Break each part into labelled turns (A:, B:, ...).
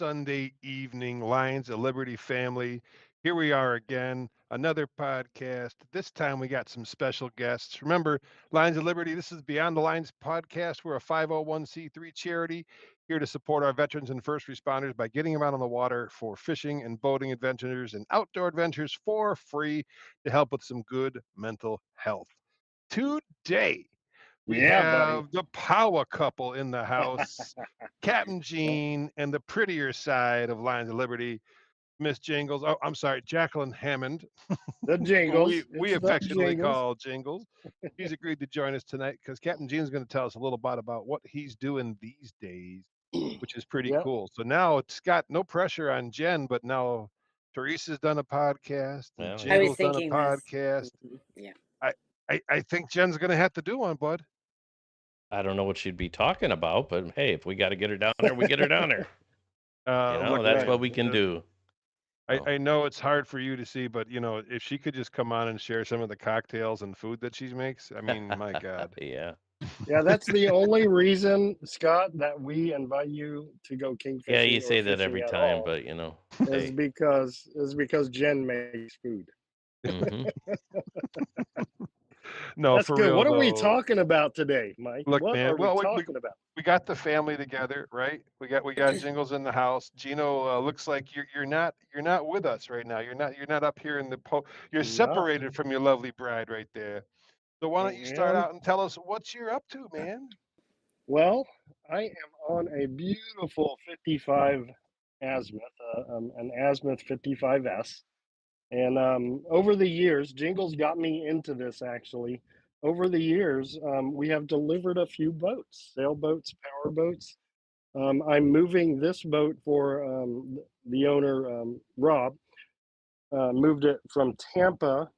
A: Sunday evening, Lions of Liberty family. Here we are again, another podcast. This time we got some special guests. Remember, Lions of Liberty, this is Beyond the Lines podcast. We're a 501c3 charity here to support our veterans and first responders by getting them out on the water for fishing and boating adventures and outdoor adventures for free to help with some good mental health. Today, we
B: Yeah, buddy.
A: have the power couple in the house, Captain Gene and the prettier side of Lions of Liberty, Miss Jingles. Oh, I'm sorry, Jacqueline Hammond,
B: The
A: who we
B: jingles.
A: we
B: It's the
A: affectionately
B: jingles.
A: call Jingles. He's agreed to join us tonight because Captain Gene's going to tell us a little bit about what he's doing these days, which is pretty
B: Yep.
A: cool. So now it's got no pressure on Jen, but now Teresa's done a podcast and
C: Well,
D: I
C: yeah.
D: was
A: Jingles done a
D: thinking this.
A: podcast.
D: Yeah.
A: I, I think Jen's going to have to do one, bud.
C: I don't know what she'd be talking about, but hey, if we got to get her down there, we get her down there.
A: Look,
C: That's
B: right.
C: what we can do.
A: I know it's hard for you to see, but if she could just come on and share some of the cocktails and food that she makes, I mean, my God.
C: Yeah.
B: Yeah, that's the only reason, Scott, that we invite you to go kingfishing.
C: Yeah, you
B: or
C: say that
B: fishing
C: every
B: at
C: time,
B: all
C: but
B: is
C: hey.
B: because Jen makes food.
C: Mhm.
A: No,
B: That's
A: for
B: good.
A: real
B: What are we
A: though.
B: talking about today, Mike?
A: Look,
B: What
A: man.
B: are we
A: Well,
B: talking about?
A: we got the family together, right? We got Jingles in the house. Gino, looks like you're not with us right now. You're not up here in the You're
B: No.
A: separated from your lovely bride right there. So why don't you start
B: And
A: out and tell us what you're up to, man?
B: well, I am on a beautiful 55 azimuth, an azimuth 55S. And over the years, Jingles got me into this actually. Over the years, we have delivered a few boats, sailboats, power boats. I'm moving this boat for the owner, Rob, moved it from Tampa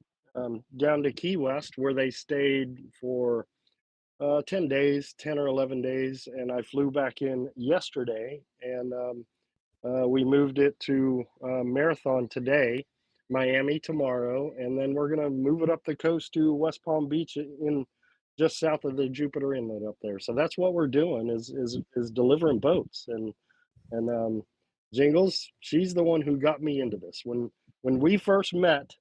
B: down to Key West, where they stayed for 10 days, 10 or 11 days. And I flew back in yesterday and we moved it to Marathon today, Miami tomorrow, and then we're gonna move it up the coast to West Palm Beach in just south of the Jupiter Inlet up there. So that's what we're doing is delivering boats and Jingles. She's the one who got me into this. When we first met,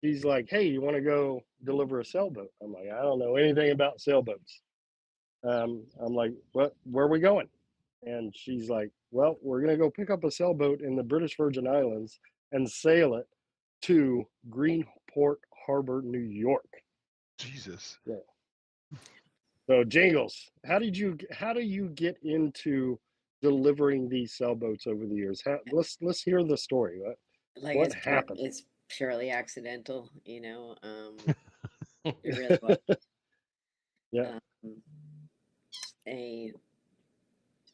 B: she's like, "Hey, you want to go deliver a sailboat?" I'm like, "I don't know anything about sailboats." I'm like, "What? Where are we going?" And she's like, "Well, we're going to go pick up a sailboat in the British Virgin Islands and sail it to Greenport Harbor, New York."
A: Jesus.
B: Yeah. So, Jingles, how do you get into delivering these sailboats over the years? Let's hear the story.
D: Like
B: What happened?
D: it's purely accidental, It really was.
B: Yeah,
D: Um, a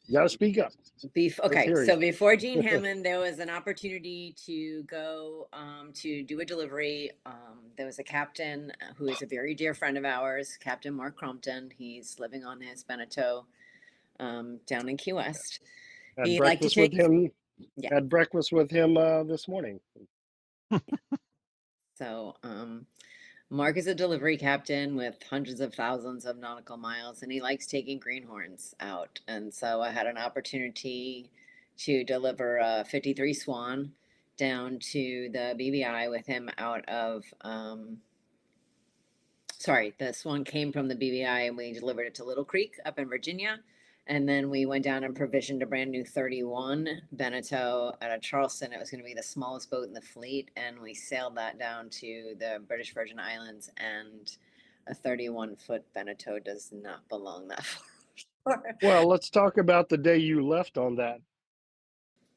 B: you got to speak up. Let's
D: Okay,
B: hear
D: so
B: you.
D: before Gene Hammond, there was an opportunity to go to do a delivery. There was a captain who is a very dear friend of ours, Captain Mark Crompton. He's living on his Beneteau down in Key West.
B: Had
D: He'd like to
B: breakfast with
D: take,
B: him.
D: yeah.
B: Had breakfast with him this morning.
D: So Mark is a delivery captain with hundreds of thousands of nautical miles, and he likes taking greenhorns out. And so I had an opportunity to deliver a 53 Swan down to the BBI with him out of, the Swan came from the BBI and we delivered it to Little Creek up in Virginia. And then we went down and provisioned a brand new 31 Beneteau out of Charleston. It was going to be the smallest boat in the fleet. And we sailed that down to the British Virgin Islands. And a 31-foot Beneteau does not belong that far.
B: Well, let's talk about the day you left on that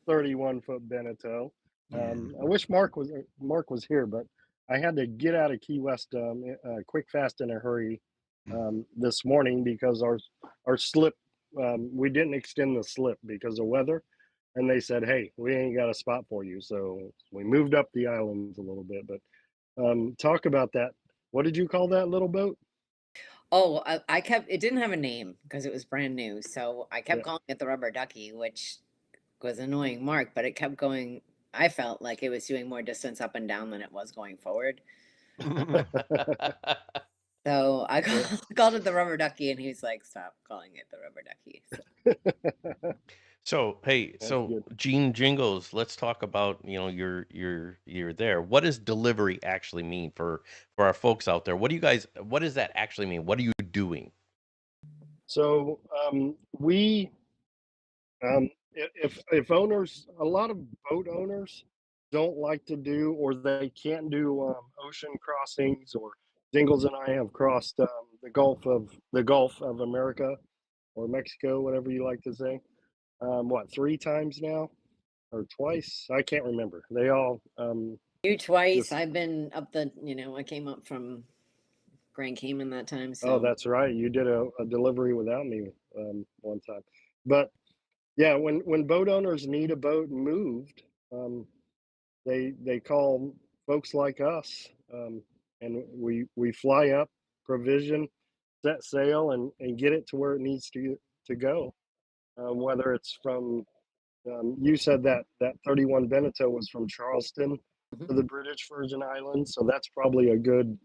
B: 31-foot Beneteau. I wish Mark was here, but I had to get out of Key West quick, fast, in a hurry this morning because our slip, we didn't extend the slip because of weather, and they said, "Hey, we ain't got a spot for you," so we moved up the islands a little bit. But talk about that. What did you call that little boat?
D: Oh, it didn't have a name because it was brand new. So I kept
B: Yeah.
D: calling it the Rubber Ducky, which was annoying Mark, but it kept going. I felt like it was doing more distance up and down than it was going forward. So I called it the Rubber Ducky, and he's like, "Stop calling it the Rubber Ducky." So.
C: So hey,
B: That's
C: so
B: good.
C: Gene Jingles, let's talk about, you're there. What does delivery actually mean for our folks out there? What does that actually mean? What are you doing?
B: So we if owners, a lot of boat owners don't like to do, or they can't do ocean crossings, or Dingles and I have crossed the Gulf of America or Mexico, whatever you like to say. What, 3 times now or twice? I can't remember. They all
D: You twice.
B: just.
D: I've been up I came up from Grand Cayman that time.
B: Oh,
D: So
B: that's right. You did a delivery without me one time, but yeah, when boat owners need a boat moved, um, they call folks like us, and we fly up, provision, set sail, and get it to where it needs to go. Whether it's from, you said that 31 Beneteau was from Charleston
D: mhm.
B: to the British Virgin Islands, so that's probably a good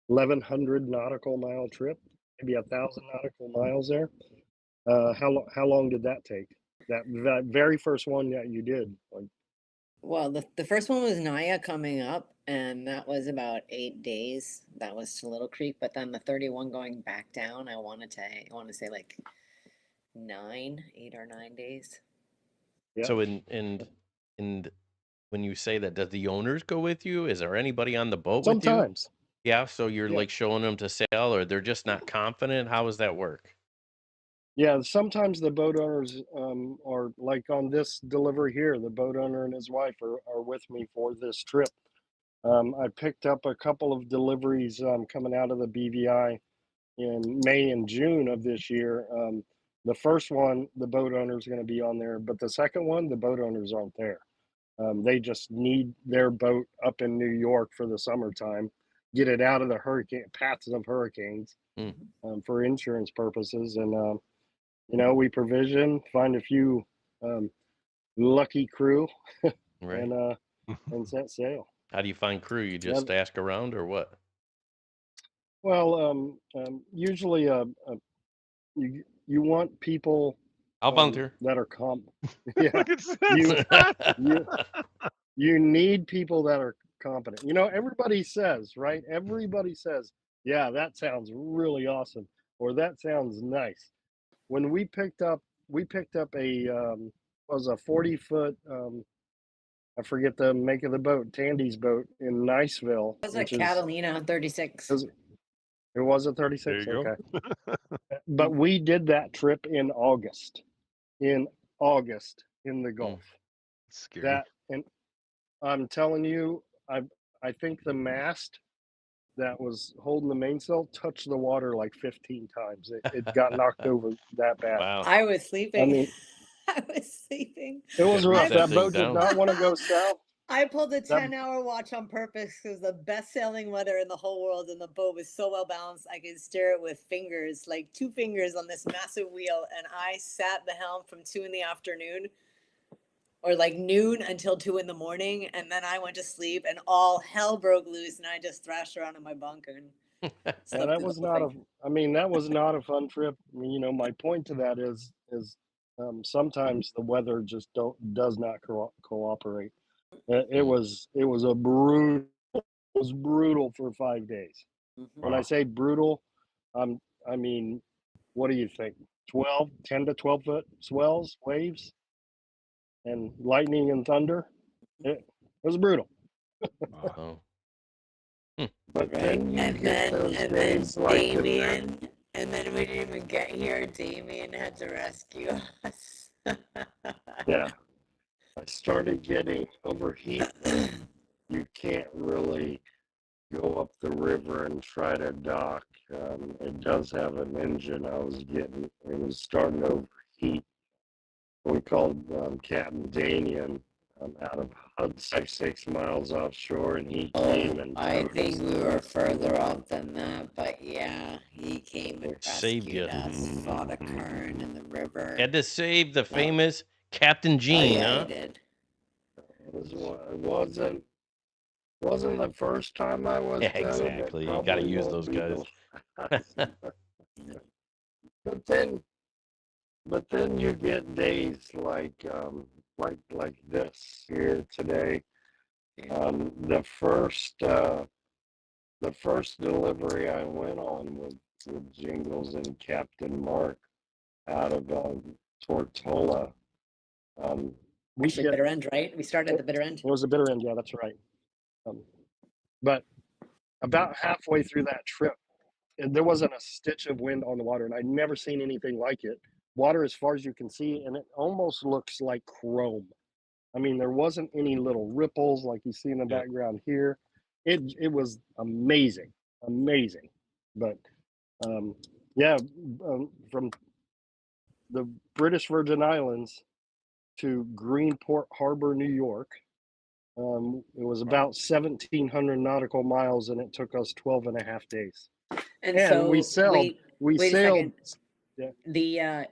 B: 1,100 nautical mile trip, maybe 1,000 nautical miles there. How long did that take? That very first one that you did, like.
D: Well, the first one was Naya coming up, and that was about 8 days. That was to Little Creek, but then the 31 going back down, I want to say like 8 or 9 days.
B: Yeah.
C: So and when you say that, does the owners go with you? Is there anybody on the boat with you?
B: Sometimes.
C: Yeah, so you're
B: Yeah.
C: like showing them to sail, or they're just not confident. How does that work?
B: Yeah. Sometimes the boat owners are like on this delivery here. The boat owner and his wife are with me for this trip. I picked up a couple of deliveries coming out of the BVI in May and June of this year. The first one, the boat owner is going to be on there, but the second one, the boat owners aren't there. They just need their boat up in New York for the summertime, get it out of the hurricane paths of hurricanes
C: Mm,
B: for insurance purposes, and we provision, find a few um, lucky crew,
C: right.
B: and set sail.
C: How do you find crew? You
B: Yeah,
C: just ask around or what?
B: well, usually you want people
C: I'll volunteer.
B: that are yeah,
A: Look at
B: you
A: that.
B: you you need people that are competent. Everybody says, right? Everybody says, yeah, that sounds really awesome, or that sounds nice. When we picked up was a 40-foot, I forget the make of the boat, Tandy's boat in Niceville,
D: It was a
B: which is,
D: Catalina 36.
B: it was a
A: There
B: 36.
A: you go.
B: Okay. But we did that trip in August. In August in the
C: Mm.
B: Gulf.
A: Scary.
B: That, and I'm telling you, I think the mast that was holding the mainsail touched the water like 15 times. It got knocked over that bad.
C: Wow.
D: I was
B: I
D: sleeping.
B: mean,
D: I was sleeping.
B: it
C: You
B: was
C: gotta reach
B: rough.
D: I
C: that
B: That
C: thing
B: boat did
C: down.
B: not want to go south.
D: I pulled a
B: That
D: 10-hour watch on purpose because the best sailing weather in the whole world, and the boat was so well balanced I could steer it with fingers, like 2 fingers on this massive wheel. And I sat the helm from 2 in the afternoon or like noon until 2 in the morning, and then I went to sleep, and all hell broke loose, and I just thrashed around in my bunk and
B: yeah,
D: slept
B: that
D: through the
B: was
D: whole
B: not a.
D: thing.
B: I mean, that was not a fun trip. I mean, my point to that is sometimes the weather just does not cooperate.
C: Mm.
B: It was a brutal. It was brutal for 5 days.
D: Mhm.
B: When I
A: Wow.
B: say brutal, I mean, what do you think? 10 to 12 foot swells, waves, and lightning and thunder. It was brutal.
A: Wow.
C: Oh. Hmm.
B: But
D: Right.
B: then you
D: And
B: get
D: then
B: those
D: and then
B: days like
D: Damien, and then we didn't even get here. Damien had to rescue us.
B: yeah, I started getting overheat. You can't really go up the river and try to dock. It does have an engine. It was starting to overheat. We called Captain Danian out of Hudson, 6 miles offshore, and he came and
D: I
B: towed
D: think
B: us
D: we
B: the
D: were
B: rest of the
D: further
B: way.
D: off than that, but yeah, he came and
C: Saved you.
D: rescued us, fought a current in the river.
C: Had to save the
D: Yeah.
C: famous Captain
D: Oh
C: Gene,
D: yeah, he
C: huh?
D: did.
B: It wasn't the first time I was
C: Yeah,
B: towed. It
C: exactly. You got to
B: probably
C: use
B: won't
C: those
B: be
C: guys.
B: the last. But then but then you get days like this here today. The first delivery I went on with Jingles and Captain Mark out of Tortola. We
D: Actually,
B: get
D: bitter end, right? We started at the bitter end.
B: it was a bitter end, yeah, that's right. But about halfway through that trip, there wasn't a stitch of wind on the water, and I'd never seen anything like it. Water as far as you can see, and it almost looks like chrome. I mean, there wasn't any little ripples like you see in the
A: Yeah.
B: background here. It was amazing, amazing. But yeah, from the British Virgin Islands to Greenport Harbor, New York. It was about 1,700 nautical miles, and it took us 12 and a half days.
D: And
B: And
D: so
B: we sailed. We
D: wait a
B: sailed.
D: second.
B: Yeah.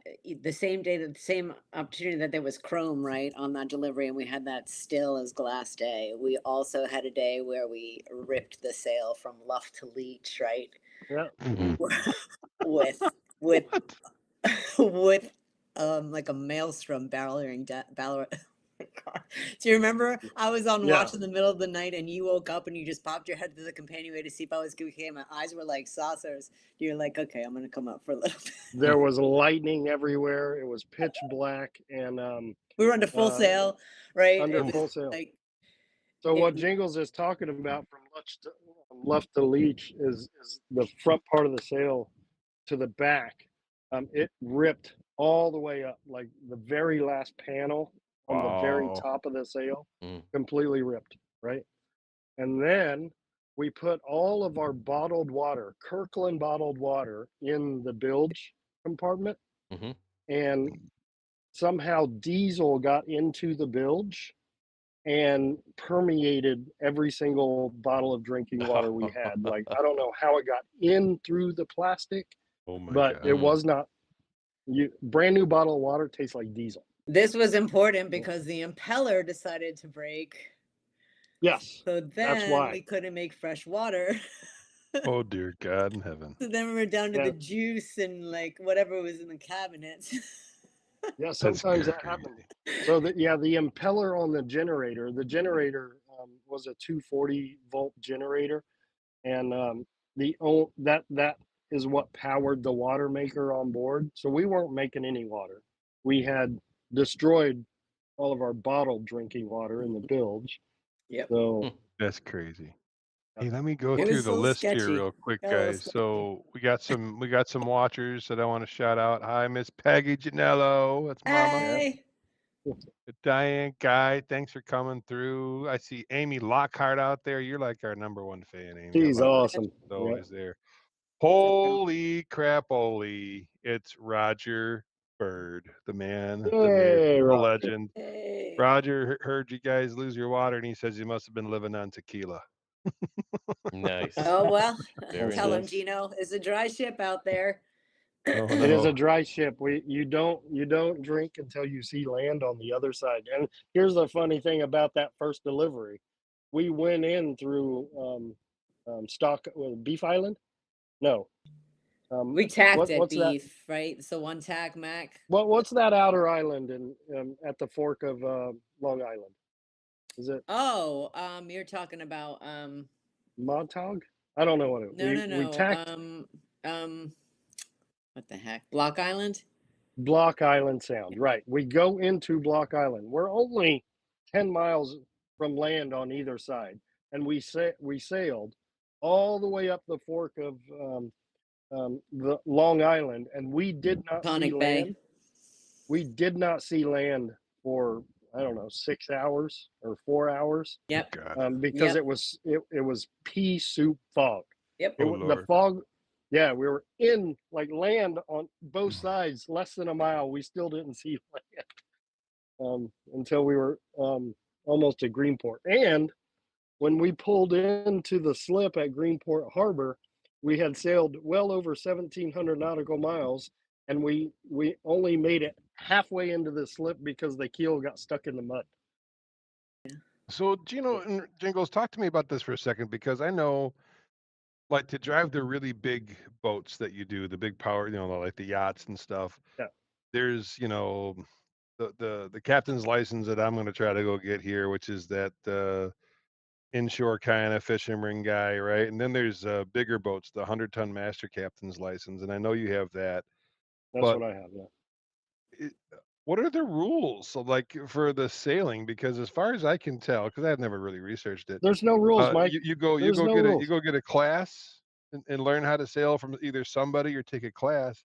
D: The same day, the same opportunity that there was chrome, right, on that delivery, and we had that still as glass day. We also had a day where we ripped the sail from luff to leech, right?
B: Yeah.
D: with with with like a maelstrom barreling do you remember I was on
B: Yeah.
D: watch in the middle of the night and you woke up and you just popped your head to the companionway to see if I was okay? My eyes were like saucers. You're like, okay, I'm gonna come up for a little bit.
B: There was lightning everywhere. It was pitch black, and
D: We were under full sail, right?
B: under
D: It was
B: full sail.
D: like
B: So what
D: it,
B: Jingles is talking about from left to leech is the front part of the sail to the back. It ripped all the way up, like the very last panel on the very
A: Wow.
B: top of the sail,
C: Mm.
B: completely ripped, right? And then we put all of our bottled water, Kirkland bottled water, in the bilge compartment,
C: Mhm.
B: and somehow diesel got into the bilge and permeated every single bottle of drinking water we had. Like, I don't know how it got in through the plastic,
A: Oh my
B: but
A: God.
B: it was not. Brand new bottle of water tastes like diesel.
D: this was important because the impeller decided to break.
B: Yes,
D: So
B: that's
D: then
B: why.
D: we couldn't make fresh water.
A: Oh dear God in heaven.
D: So then we were down to
B: Yeah.
D: the juice and like whatever was in the cabinets.
B: Yeah, sometimes that happens. So the impeller on the generator was a 240-volt generator, and that is what powered the water maker on board. So we weren't making any water. We had destroyed all of our bottled drinking water in the bilge.
D: Yep.
B: So
A: That's crazy. Hey, let me go
D: It
A: through
D: was
A: the
D: a little
A: list here
D: sketchy.
A: real quick,
D: Got a little
A: guys.
D: sketchy.
A: So we got some watchers that I want to shout out. Hi, Miss Peggy Janello. That's Mama.
D: Hey.
A: Diane Guy, thanks for coming through. I see Amy Lockhart out there. You're like our number one fan, Amy. I
B: she's
A: love
B: awesome.
A: She's
B: Yeah.
A: always there. Holy crap-oli. It's Roger Bird, the man, the myth,
B: Hey,
A: the
B: Roger.
A: legend.
D: Hey.
A: Roger heard you guys lose your water, and he says you must have been living on tequila.
C: Nice.
D: Oh well,
C: Very
D: tell him,
C: nice.
D: Gino. It's a dry ship out there.
A: Oh
B: It is a
A: no.
B: dry ship. You don't drink until you see land on the other side. And here's the funny thing about that first delivery: we went in through Beef Island. No,
D: We tacked at
B: what's that?
D: beef, right? So one tack, Mac.
B: What's that outer island in at the fork of Long Island? Is it
D: Oh, you're talking about
B: Montauk? I don't know what it.
D: no,
B: We tacked
D: what the heck? Block Island?
B: Block Island Sound. Right. We go into Block Island. We're only 10 miles from land on either side, and we sailed all the way up the fork of the Long Island, and we did not see
D: Tonic Bay.
B: land. We did not see land for, I don't know, 6 hours or 4 hours,
D: Yep.
A: God.
B: because
D: Yep.
B: it was pea soup fog.
D: Yep.
A: Oh
B: The
A: Lord.
B: fog. Yeah, we were in like land on both sides, less than a mile. We still didn't see land until we were almost at Greenport. And when we pulled into the slip at Greenport Harbor, we had sailed well over 1,700 nautical miles, and we only made it halfway into the slip because the keel got stuck in the mud.
A: So Gino and Jingles, talk to me about this for a second, because I know, like, to drive the really big boats that you do, the big power, like the yachts and stuff.
B: Yeah.
A: there's, the captain's license that I'm going to try to go get here, which is that inshore kind of fishing ring guy, right? And then there's bigger boats, the 100-ton master captain's license, and I know you have that.
B: That's
A: But
B: what I have. Yeah.
A: it, what are the rules, so like for the sailing? Because as far as I can tell, because I've never really researched it,
B: There's no rules, Mike.
A: you
B: There's
A: go
B: no
A: get
B: rules.
A: a class and learn how to sail from either somebody or take a class,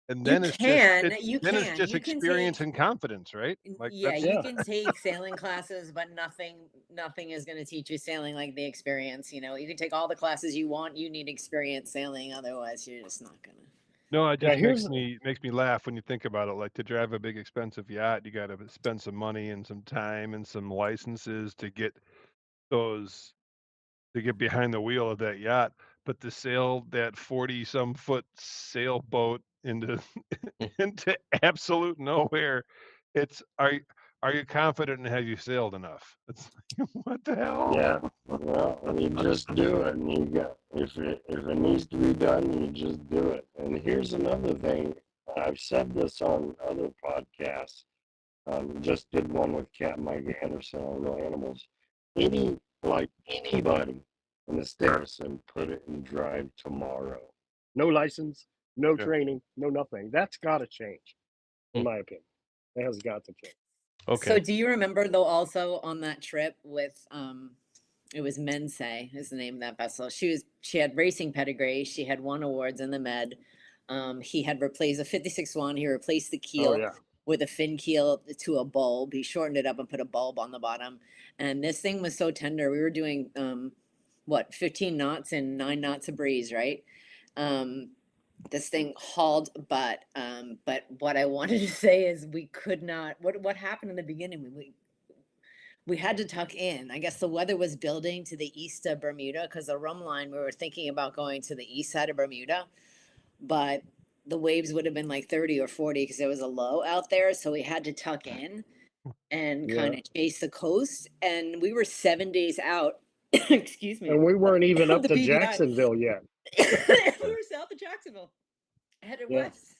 A: and
D: You
A: then
D: can, you
A: it's
D: can,
A: just
D: you can
A: experience
D: take,
A: and confidence, right? Like
D: yeah,
A: that's
D: you
B: Yeah.
D: can take sailing classes, but nothing is going to teach you sailing like the experience. You can take all the classes you want. You need experience sailing, otherwise you're just not gonna.
A: no, it
B: Yeah.
A: just
B: Here's
A: makes me laugh when you think about it. Like to drive a big expensive yacht, you got to spend some money and some time and some licenses those to get behind the wheel of that yacht, but to sail that 40 some foot sailboat into into absolute nowhere, it's are you confident and have you sailed enough? It's like, what the hell?
B: Yeah. Well, you just do it, and you got if it needs to be done, you just do it. And here's another thing. I've said this on other podcasts. Just did one with Cat Mike Anderson on real animals. Anybody in the stairs and put it in drive tomorrow. No license, no
A: Yeah.
B: training, no nothing. That's got to change, in
C: Hmm.
B: my opinion. It has got to change.
D: So
C: Okay.
D: do you remember though also on that trip with it was Mense is the name of that vessel. She had racing pedigree. She had won awards in the Med. He had replaced a 56-1. He replaced the
B: Oh
D: keel
B: yeah.
D: with a fin keel to a bulb. He shortened it up and put a bulb on the bottom. And this thing was so tender. We were doing 15 knots and 9 knots of breeze, right? This thing hauled but what I wanted to say is we could not what happened in the beginning we had to tuck in. I guess the weather was building to the east of Bermuda because the rum line we were thinking about going to the east side of Bermuda, but the waves would have been like 30 or 40 because there was a low out there, so we had to tuck in and
B: Yeah.
D: kind of chase the coast, and we were 7 days out. Excuse me.
B: And we weren't even up
D: The
B: to
D: BVI.
B: Jacksonville yet.
D: We were south of Jacksonville, headed
B: Yeah.
D: west.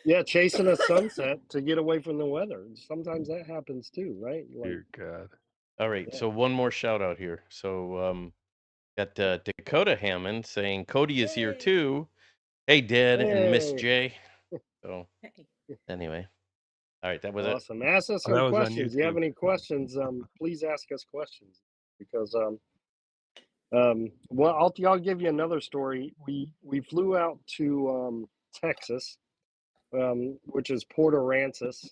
B: Yeah, chasing a sunset to get away from the weather. Sometimes that happens too, right? Like,
A: Dear God.
C: All right.
B: yeah.
C: So one more shout out here. So got Dakota Hammond saying Cody is here
D: Hey.
C: too. Hey, Dad and Miss
B: Hey.
C: J. So
D: Hey.
C: anyway, all right, that was it.
B: Awesome. Ask us
A: Oh, that
B: some
A: was on
B: questions. You have
A: YouTube.
B: any questions? Please ask us questions because well, I'll give you another story. We flew out to Texas, which is Port Aransas,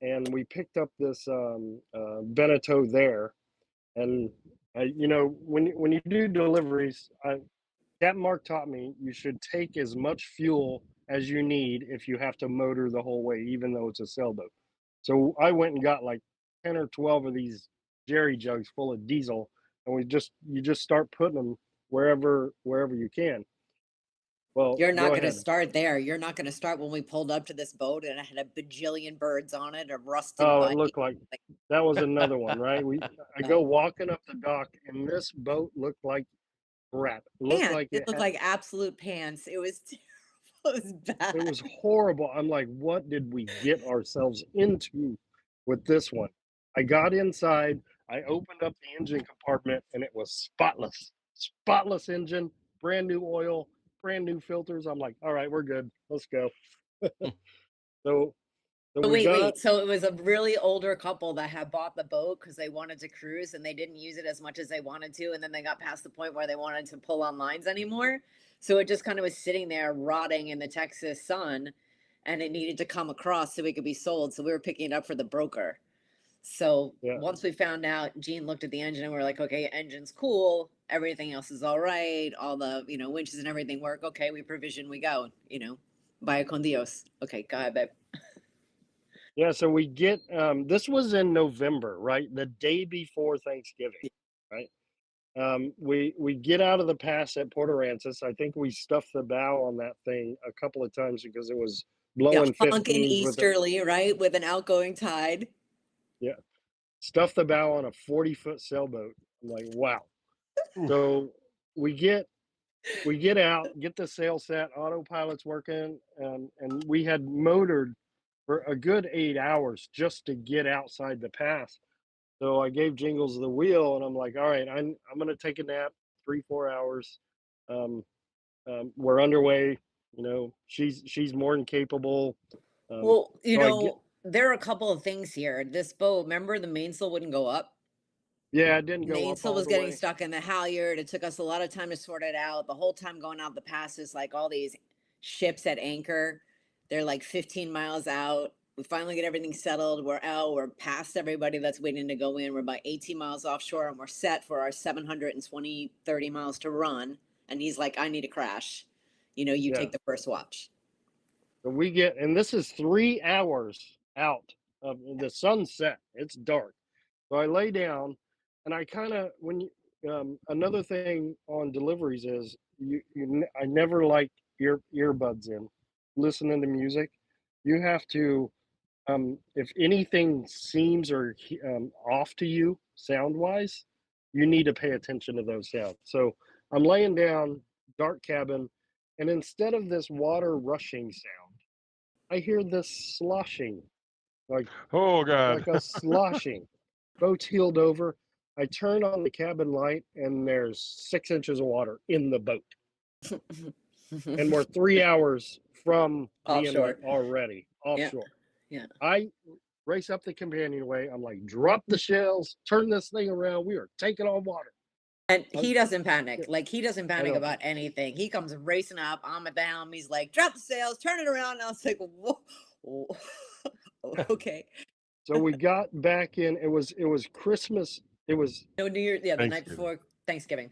B: and we picked up this Beneteau there. And when you do deliveries, Captain Mark taught me you should take as much fuel as you need if you have to motor the whole way, even though it's a sailboat. So I went and got like 10 or 12 of these jerry jugs full of diesel, and you just start putting them wherever you can. Well,
D: You're not
B: go
D: going to
B: ahead.
D: start there. You're not going to start when we pulled up to this boat and it had a bajillion birds on it, a rusted
B: Oh, it
D: bike.
B: looked like that was another one, right? I go walking up the dock, and this boat looked like crap. It looked
D: Pants.
B: like
D: It looked like absolute pants. It was terrible. It was bad.
B: it was horrible. I'm like, what did we get ourselves into with this one? I got inside, I opened up the engine compartment, and it was spotless. Spotless engine, brand new oil, brand new filters. I'm like, all right, we're good. Let's go. So so
D: But
B: we got
D: wait. So it was a really older couple that had bought the boat because they wanted to cruise and they didn't use it as much as they wanted to. And then they got past the point where they wanted to pull on lines anymore. So it just kind of was sitting there rotting in the Texas sun and it needed to come across so it could be sold. So we were picking it up for the broker. So
B: yeah.
D: once we found out, Gene looked at the engine and we are like, okay, engine's cool. Everything else is all right. All the, winches and everything work. Okay, we provision, we go, vaya con Dios. Okay, go ahead, babe.
B: Yeah, so we get this was in November, right? The day before Thanksgiving, right? We get out of the pass at Port Aransas. I think we stuffed the bow on that thing a couple of times because it was
D: Yeah,
B: blowing
D: honking
B: 15s with it.
D: easterly, right? With an outgoing tide.
B: Yeah, stuffed the bow on a 40-foot sailboat. I'm like, wow.
A: Oof.
B: So we get out, get the sail set, autopilot's working, and we had motored for a good 8 hours just to get outside the pass. So I gave Jingles the wheel, and I'm like, all right, I'm gonna take a nap, 3-4 hours. Um, we're underway. You know, she's more than capable.
D: Well,
B: So I get,
D: there are a couple of things here. This boat, remember the mainsail wouldn't go up?
B: yeah, it didn't go up
D: Mainsail
B: all
D: was
B: the
D: getting
B: way.
D: stuck in the halyard. It took us a lot of time to sort it out. The whole time going out the passes, like all these ships at anchor, they're like 15 miles out. We finally get everything settled. We're out. We're past everybody that's waiting to go in. We're about 18 miles offshore and we're set for our 720, 30 miles to run. And he's like, I need to crash. You
B: Yeah.
D: take the first watch.
B: So we get, and this is 3 hours out of the sunset. It's dark. So I lay down, and I kind of another thing on deliveries is I never like earbuds in, listening to music. You have to if anything seems or off to you sound wise, you need to pay attention to those sounds. So I'm laying down, dark cabin, and instead of this water rushing sound, I hear this sloshing, like
A: Oh God.
B: like a sloshing. Boat's heeled over. I turn on the cabin light, and there's 6 inches of water in the boat, and we're 3 hours from the
D: Offshore.
B: inlet already,
D: Yeah.
B: offshore.
D: Yeah.
B: I race up the companionway. I'm like, drop the shells, turn this thing around. We are taking on water.
D: And he doesn't panic.
B: Yeah,
D: Like he doesn't
B: I
D: panic
B: know.
D: about anything. He comes racing up. I'm at the helm. He's like, drop the sails, turn it around. And I was like, whoa. Okay.
B: So we got back in. It was Christmas. It was
D: No, New Year. Yeah, the night
A: Thanksgiving.
D: before Thanksgiving.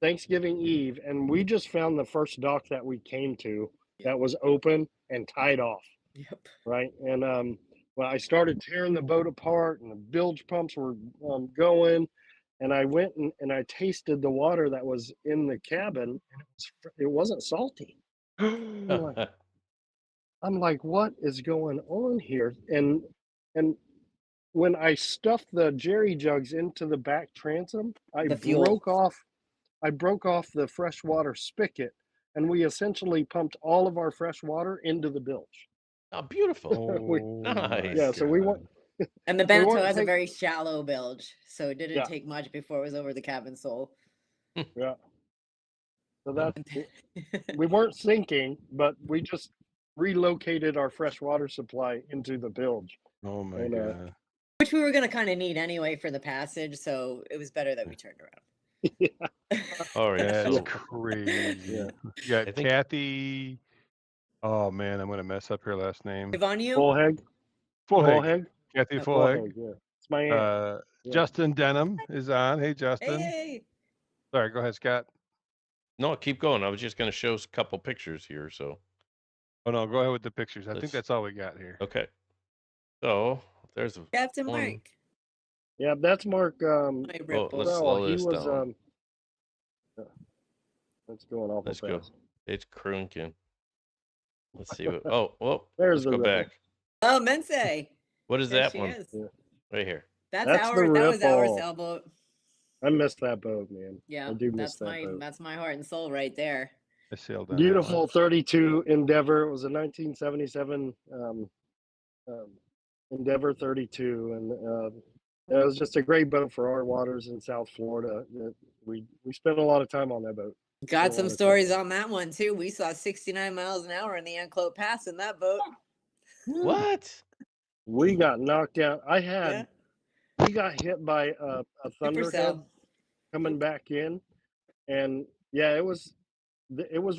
B: Thanksgiving Eve, and we just found the first dock that we came to that was open and tied off.
D: Yep.
B: Right, and well, I started tearing the boat apart, and the bilge pumps were going, and I went and I tasted the water that was in the cabin, and it wasn't salty. I'm like, what is going on here? And when I stuffed the jerry jugs into the back transom,
D: The fuel.
B: I broke off the freshwater spigot, and we essentially pumped all of our fresh water into the bilge.
C: Oh, beautiful.
B: We,
A: Oh my
C: Nice.
B: so we
A: God.
B: weren't
D: And the
B: we
D: Beneteau
B: weren't
D: has a
B: take,
D: very shallow bilge. So it didn't
B: yeah,
D: take much before it was over the cabin sole.
B: yeah. So
C: Hmm.
B: we weren't sinking, but we just relocated our fresh water supply into the bilge.
A: Oh my
B: And
A: God.
D: Which we were going to kind of need anyway for the passage. So it was better that we turned around.
B: yeah,
C: All right.
A: That's
C: So
A: crazy.
B: yeah.
A: You got
C: I think
A: Kathy. Oh man, I'm gonna mess up her last name.
D: Yvonne, you?
B: Fullheg,
A: Fullheg.
B: Fullheg,
A: Kathy
D: Oh,
A: Fullheg.
B: Fullheg. Yeah, it's my aunt. Yeah.
A: Justin Denham is on. Hey Justin.
D: Hey.
A: Sorry, go ahead, Scott.
C: no, keep going. I was just going to show us a couple pictures here. So
A: Oh no, go ahead with the pictures. I think
C: let's.
A: that's all we got here.
C: Okay. So there's
D: Captain
C: one.
D: Mark.
B: Yeah, that's Mark.
D: My
C: Well, let's
D: ripples.
C: slow
B: He
C: this
B: was
C: down.
B: That's going awful
C: Let's go.
B: fast.
C: It's crunking. Let's see what. Oh, well.
B: There's
C: Let's
B: the
C: go
B: ripple.
C: back.
D: Oh, Mense.
C: What is
D: There
C: that
D: she
C: one?
D: is.
B: Yeah.
C: Right here.
D: That's
B: That's the
D: that was our
B: ripple.
D: sailboat.
B: I missed that boat, man.
D: Yeah,
B: I do miss that boat.
D: that's my heart and soul right there.
A: I sailed on
B: Beautiful 32 Endeavor. It was a 1977 Endeavor 32, and it was just a great boat for our waters in South Florida. We spent a lot of time on that boat.
D: Got
B: a
D: some
B: lot of
D: stories
B: time.
D: on that one too. We saw 69 miles an hour in the Anclote Pass in that boat.
C: What?
B: We got knocked out.
D: Yeah,
B: We got hit by a thunderhead
D: supercell.
B: coming back in, and yeah, it was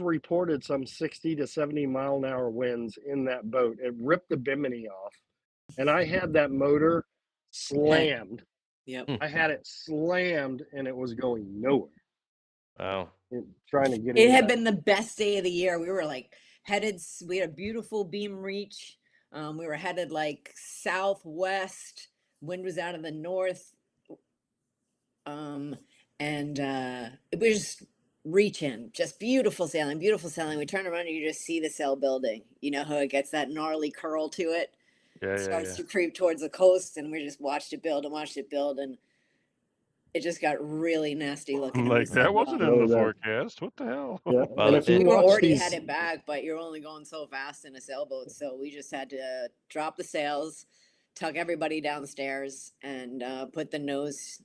B: reported some 60 to 70 mile an hour winds in that boat. It ripped the bimini off, and I had that motor slammed.
D: Yep.
B: I had it slammed, and it was going nowhere.
C: Wow.
B: Trying to get
D: It
B: into
D: had
B: that.
D: been the best day of the year. We were like headed. We had a beautiful beam reach. We were headed like southwest. Wind was out of the north. And it was just reaching, just beautiful sailing, beautiful sailing. We turn around and you just see the sail building. You know how it gets that gnarly curl to it.
A: Yeah,
D: Starts to creep towards the coast, and we just watched it build and watched it build. And it just got really nasty looking.
A: I'm
D: And we
A: like,
D: said,
A: that wasn't
D: well,
A: in the
B: Oh, that-
A: forecast. What the hell?
B: Yeah,
C: Well,
B: and if you
D: we
B: watch
D: already
B: these,
D: headed back, but you're only going so fast in a sailboat. So we just had to drop the sails, tuck everybody downstairs, and put the nose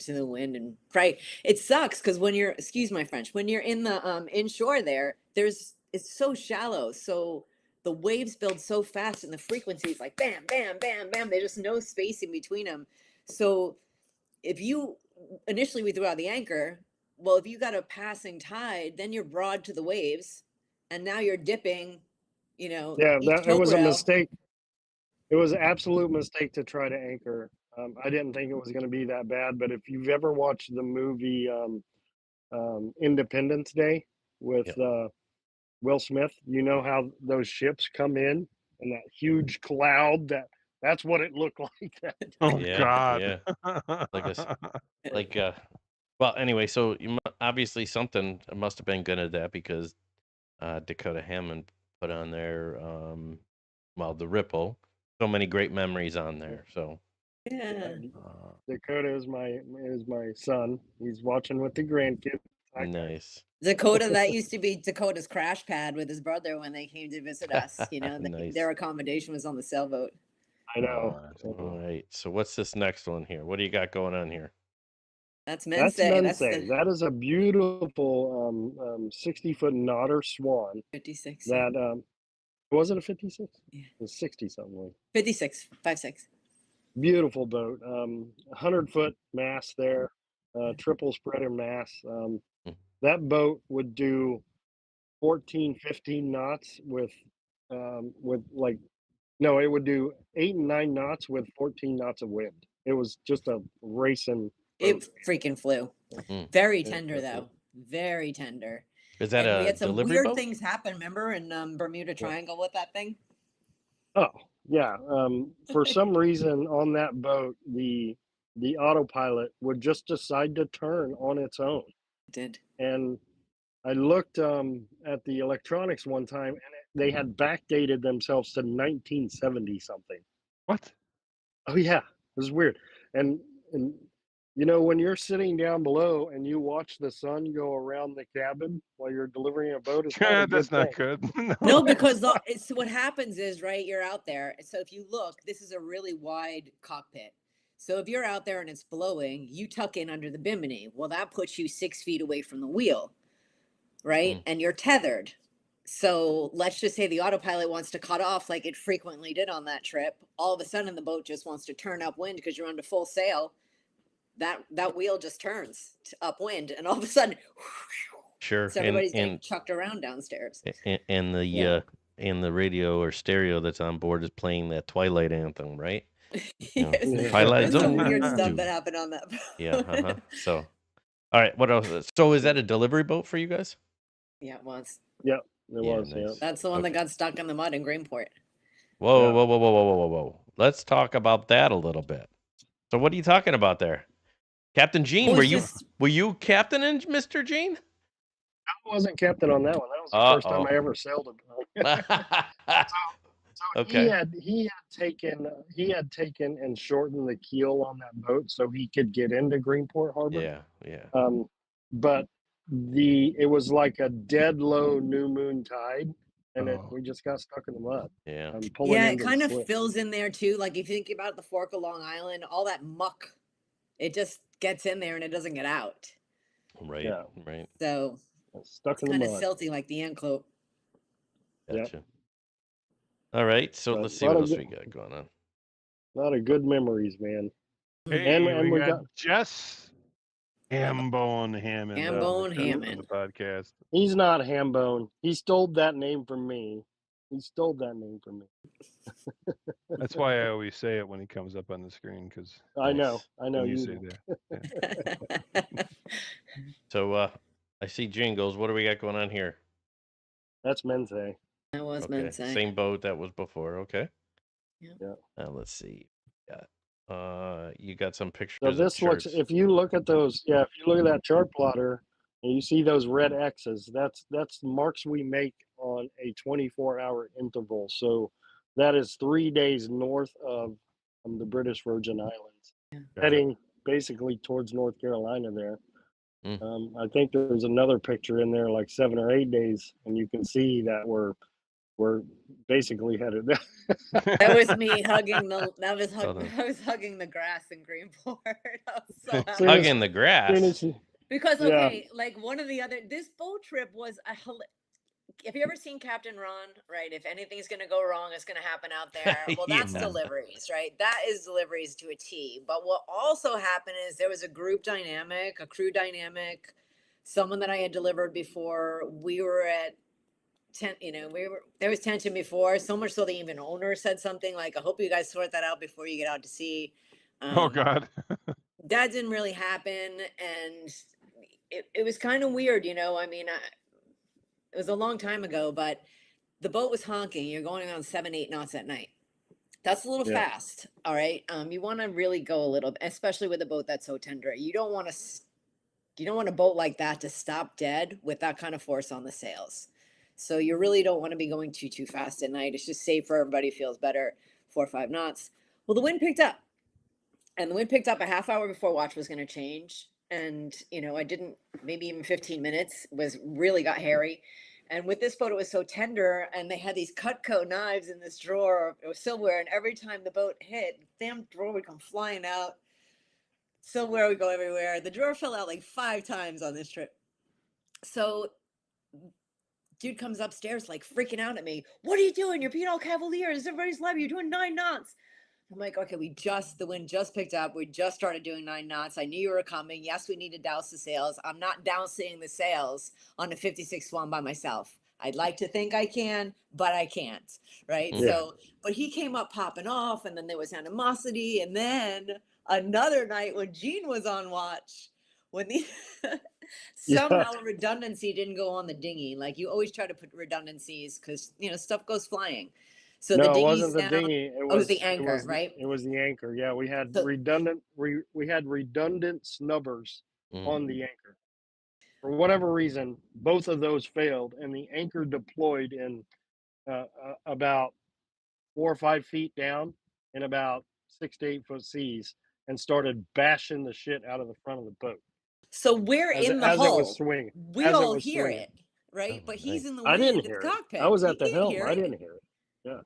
D: to the wind and pray. It sucks because when you're, excuse my French, when you're in the inshore there, it's so shallow. So the waves build so fast and the frequencies like bam, bam, bam, bam. There's just no space in between them. So if you initially we threw out the anchor, well, if you got a passing tide, then you're broad to the waves, and now you're dipping,
B: yeah,
D: each
B: it was a
D: rail.
B: mistake. It was an absolute mistake to try to anchor. I didn't think it was going to be that bad, but if you've ever watched the movie Independence Day with
C: Yep.
B: Will Smith, you know how those ships come in and that huge cloud. That's what it looked like.
A: Oh
C: Yeah,
A: God.
C: like like well, anyway, so obviously something must have been good at that because Dakota Hammond put on there well, the Ripple, so many great memories on there. So
D: Yeah.
B: Dakota is my son. He's watching with the grandkids.
C: nice.
D: Dakota, that used to be Dakota's crash pad with his brother when they came to visit us.
C: Nice.
D: Their accommodation was on the sailboat.
B: I know.
C: All right. So what's this next one here? What do you got going on here?
D: That's
B: That's
D: Mensae. That's
B: Mensae.
D: the
B: That is a beautiful 60-foot Nodder swan.
D: 56.
B: That was it a 56?
D: Yeah.
B: It was 60 something. Like.
D: 56, 56.
B: Beautiful boat. 100-foot mast there, triple spreader mast.
C: Mm.
B: That boat would do 14, 15 knots with like no, it would do 8 and 9 knots with 14 knots of wind. It was just a racing boat.
D: It freaking flew.
C: Mm.
D: Very tender though. Very tender.
C: Is that
D: And we
C: a
D: had some
C: delivery
D: weird
C: boat?
D: things happen, remember, in Bermuda Triangle with that thing?
B: Oh, yeah. For some reason on that boat, the autopilot would just decide to turn on its own.
D: It did.
B: And I looked at the electronics one time, and they had backdated themselves to 1970 something.
A: What?
B: Oh yeah, it was weird. And when you're sitting down below and you watch the sun go around the cabin while you're delivering a boat, it's not a good
A: That's not
B: thing.
A: good.
D: No, because it's what happens is, right, you're out there. So if you look, this is a really wide cockpit. So if you're out there and it's blowing, you tuck in under the bimini. Well, that puts you 6 feet away from the wheel, right?
C: Mm.
D: And you're tethered. So let's just say the autopilot wants to cut off like it frequently did on that trip. All of a sudden the boat just wants to turn upwind because you're under full sail. That wheel just turns to upwind, and all of a sudden
C: Sure.
D: so everybody's getting chucked around downstairs.
C: And the and the radio or stereo that's on board is playing that Twilight anthem, right?
D: Yes.
C: Twilight
D: There's some
C: Zone.
D: weird stuff that happened on that boat.
C: Yeah. So, all right. What else? So, is that a delivery boat for you guys?
D: Yeah, it was.
B: Yep, it
C: Yeah,
B: was.
C: nice.
B: Yeah.
D: That's the one that
C: Okay.
D: got stuck in the mud in Greenport.
C: Whoa,
B: Yeah.
C: whoa, whoa, whoa, whoa, whoa, whoa, whoa! Let's talk about that a little bit. So, what are you talking about there, Captain Gene?
D: It
C: Were
D: was
C: you
D: just
C: were you captain and Mr. Gene?
B: I wasn't captain on that one. That was the first time I ever sailed a boat. So
C: Okay.
B: he had taken and shortened the keel on that boat so he could get into Greenport Harbor.
C: Yeah.
B: But it was like a dead low new moon tide, and we just got stuck in the mud.
C: Yeah.
B: Pulling
D: yeah, it
B: into the
D: kind of
B: slip.
D: fills in there too. Like if you think about the Fork of Long Island, all that muck, it just gets in there and it doesn't get out.
C: Right.
B: Yeah.
C: Right.
D: So
B: Stuck
D: it's
B: in the
D: kind of
B: mud.
D: silty like the Anclote.
C: Gotcha. All right. So
B: But
C: let's see what else we got going on.
B: A lot of good memories, man.
A: Hey,
B: And
A: we
B: we
A: got Jess Hambone Hammond.
D: Hambone
A: returning to
D: Hammond.
A: the podcast.
B: He's not Hambone. He stole that name from me.
A: That's why I always say it when he comes up on the screen because
B: I know
A: when you
B: you
A: say
B: do.
A: that.
C: So I see Jingles. What do we got going on here?
B: That's Mensae.
D: That was
C: Okay.
D: Mensae.
C: Same boat that was before. Okay.
D: Yeah.
C: Let's see. You got some pictures
B: So
C: of
B: this looks,
C: shirts.
B: if you look at those, if you look at that chart plotter and you see those red X's, that's marks we make on a 24-hour interval. So that is 3 days north of the British Virgin Islands,
A: Got it.
B: basically towards North Carolina there.
C: Mm.
B: I think there's another picture in there, like 7 or 8 days, and you can see that we're basically headed there.
D: That was me hugging the.
C: Southern.
D: I was hugging the grass in Greenport. I was so happy.
B: Soon as-
C: Hugging the
B: soon
C: grass.
B: as you-
D: Because
B: Yeah.
D: okay, like one of the other, this boat trip was have you ever seen Captain Ron? Right, if anything's gonna go wrong, it's gonna happen out there. Well, that's
C: Yeah.
D: deliveries, right? That is deliveries to a T. But what also happened is there was a group dynamic, a crew dynamic, someone that I had delivered before. We were at there was tension before, so much so the even owner said something like, I hope you guys sort that out before you get out to sea.
A: Oh God.
D: That didn't really happen, and it was kind of weird, I mean, it was a long time ago, but the boat was honking. You're going on 7, 8 knots at night. That's a little
B: Yeah.
D: fast. All right. You want to really go a little, especially with a boat that's so tender. You don't want a boat like that to stop dead with that kind of force on the sails. So you really don't want to be going too fast at night. It's just safer. Everybody feels better. 4 or 5 knots. Well, the wind picked up, and the wind picked up a half hour before watch was going to change. And I didn't, maybe even 15 minutes was really got hairy. And with this boat, it was so tender, and they had these Cutco knives in this drawer of silverware. And every time the boat hit, the damn drawer would come flying out. Silverware would go everywhere. The drawer fell out like 5 times on this trip. So dude comes upstairs like freaking out at me. What are you doing? You're being all cavalier. It's everybody's life. You're doing 9 knots. I'm like, okay, the wind just picked up. We just started doing 9 knots. I knew you were coming. Yes, we need to douse the sails. I'm not dousing the sails on a 56 Swan by myself. I'd like to think I can, but I can't. Right.
C: Yeah.
D: So, but he came up popping off, and then there was animosity. And then another night when Gene was on watch, when the somehow a redundancy didn't go on the dinghy. Like you always try to put redundancies because, stuff goes flying. So the
B: No, it
D: dinghy's
B: wasn't the
D: down.
B: dinghy. It
D: was the
B: was
D: anchor, right?
B: It was the anchor. Yeah, we had
D: So-
B: redundant snubbers
C: Mm.
B: on the anchor. For whatever reason, both of those failed, and the anchor deployed in about 4 or 5 feet down in about 6 to 8 foot seas, and started bashing the shit out of the front of the boat
D: So we're
B: as
D: in the
B: it
D: hull.
B: was swinging.
D: We
B: as it
D: all
B: was
D: hear
B: swinging.
D: it, right?
C: Oh,
D: But he's
C: nice.
D: in the
B: I
D: wind
B: didn't
D: at the
B: hear it.
D: cockpit.
B: I was at the
D: He didn't
B: helm.
D: hear
B: I
D: it.
B: didn't hear it. Yeah.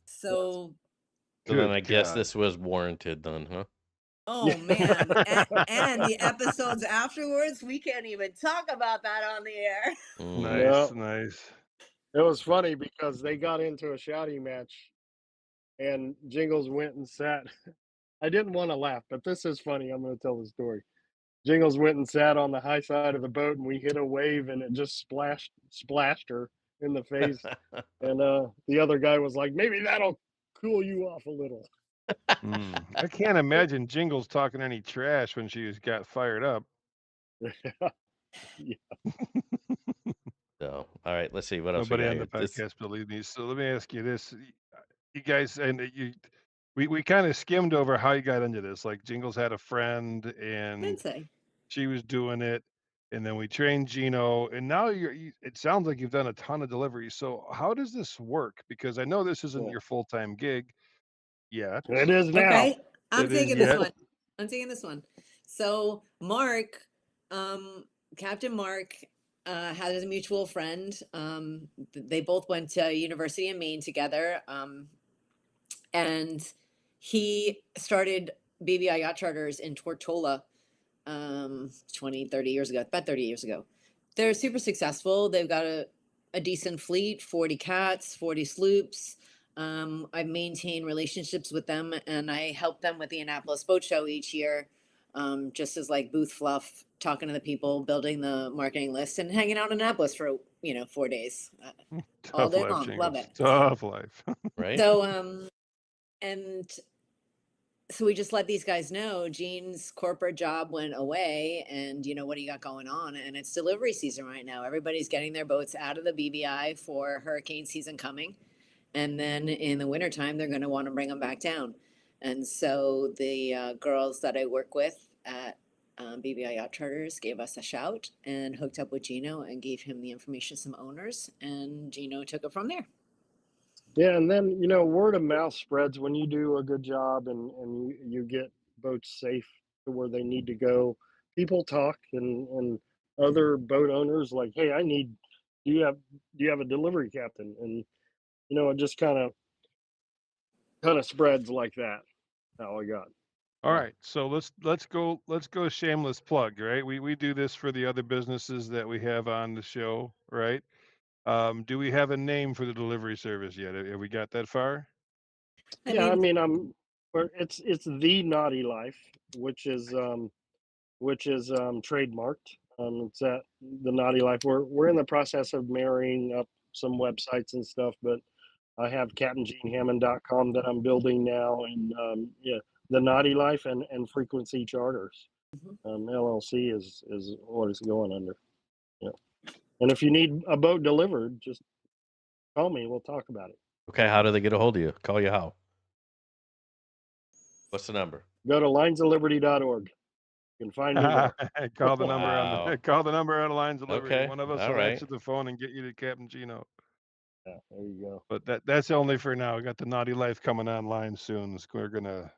D: So,
C: So then
A: Good
C: I guess
A: God.
C: this was warranted then, huh?
D: oh
B: Yeah.
D: man, and the episodes afterwards, we can't even talk about that on the air.
C: Mm.
A: Nice,
B: No.
A: nice.
B: It was funny because they got into a shouting match, and Jingles went and sat. I didn't want to laugh, but this is funny. I'm going to tell the story. Jingles went and sat on the high side of the boat, and we hit a wave, and it just splashed her in the face. And the other guy was like, "Maybe that'll cool you off a little."
A: I can't imagine Jingles talking any trash when she got fired up.
B: Yeah.
C: So, all right, let's see what else we
A: Nobody
C: got
A: on the
C: here. This,
A: podcast believed me. So let me ask you this: you guys, and we kind of skimmed over how you got into this. Like Jingles had a friend, and
D: Didn't say.
A: she was doing it, and then we trained Gino, and now it sounds like you've done a ton of deliveries. So how does this work? Because I know this isn't
B: Yeah.
A: your full-time gig yet.
B: It is now.
D: Okay, I'm
A: It is
D: taking this
A: yet.
D: one. I'm taking this one. So Mark, Captain Mark, has a mutual friend. They both went to University of Maine together, and he started BBI Yacht Charters in Tortola 20, 30 years ago, about 30 years ago. They're super successful. They've got a decent fleet, 40 cats, 40 sloops. I've maintained relationships with them, and I help them with the Annapolis Boat Show each year, just as like booth fluff, talking to the people, building the marketing list, and hanging out in Annapolis for 4 days, all
A: Tough
D: day
A: life,
D: long. Love
A: Jingles.
D: it.
A: Tough life.
C: right?
D: So and so we just let these guys know Gene's corporate job went away, and what do you got going on? And it's delivery season right now. Everybody's getting their boats out of the BBI for hurricane season coming. And then in the wintertime, they're going to want to bring them back down. And so the girls that I work with at BBI Yacht Charters gave us a shout and hooked up with Gino and gave him the information, some owners, and Gino took it from there.
B: Yeah, and then word of mouth spreads when you do a good job, and you get boats safe to where they need to go. People talk, and other boat owners like, hey, do you have a delivery captain? And it just kind of spreads like that. How I got.
A: All
B: Yeah.
A: right, so let's go shameless plug, right? We do this for the other businesses that we have on the show, right? Do we have a name for the delivery service yet? Have we got that far?
D: I
B: Yeah, I
D: mean,
B: mean, it's the Naughty Life, which is trademarked. It's at the Naughty Life. We're in the process of marrying up some websites and stuff, but I have CaptainGeneHammond.com that I'm building now, and yeah, the Naughty Life and Frequency Charters
D: mhm.
B: LLC is what it's going under. Yeah, and if you need a boat delivered, just call me. We'll talk about it.
C: Okay, how do they get a hold of you? Call you how? What's the number?
B: Go to linesofliberty.org. You can find me there.
A: Call the number on
C: Wow.
A: call the number on the Lines of Liberty.
C: Okay,
A: One of us
C: all
A: will
C: right.
A: answer the phone and get you to Captain Gino.
B: Yeah, there you go.
A: But that's only for now. We got the Naughty Life coming online soon. So we're gonna